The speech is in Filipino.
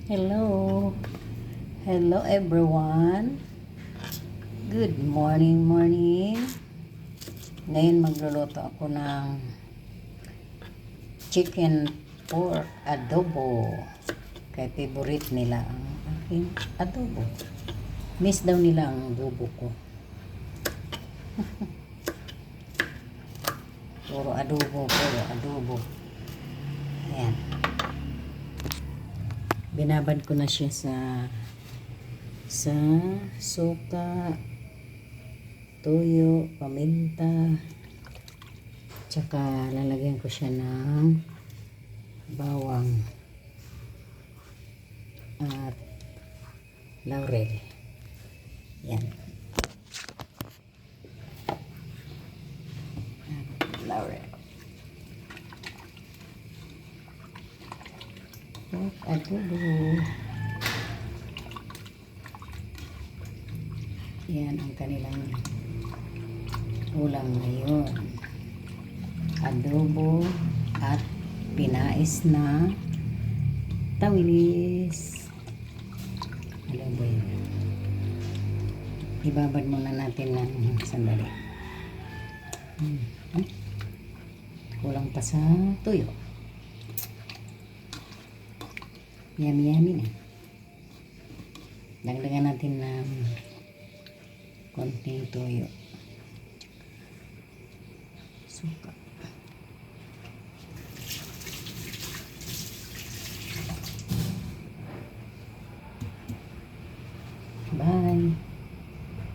Hello. Hello everyone. Good morning. Ngayon magluluto ako ng chicken pork adobo. Kaya favorite nila ang aking adobo. Miss daw nila ang adobo ko. Puro adobo. Ayan. Binabad ko na siya sa suka, toyo, paminta, tsaka lalagyan ko siya ng bawang at laurel. Yan. Laurel. Adobo. Yan ang kanilang ulam ngayon. Adobo at pinais na tawilis. Adobo yun. Ibabad muna natin ng sandali. Kulang pa sa tuyo. Yummy na. Dagdagan natin ng konting toyo. Suka.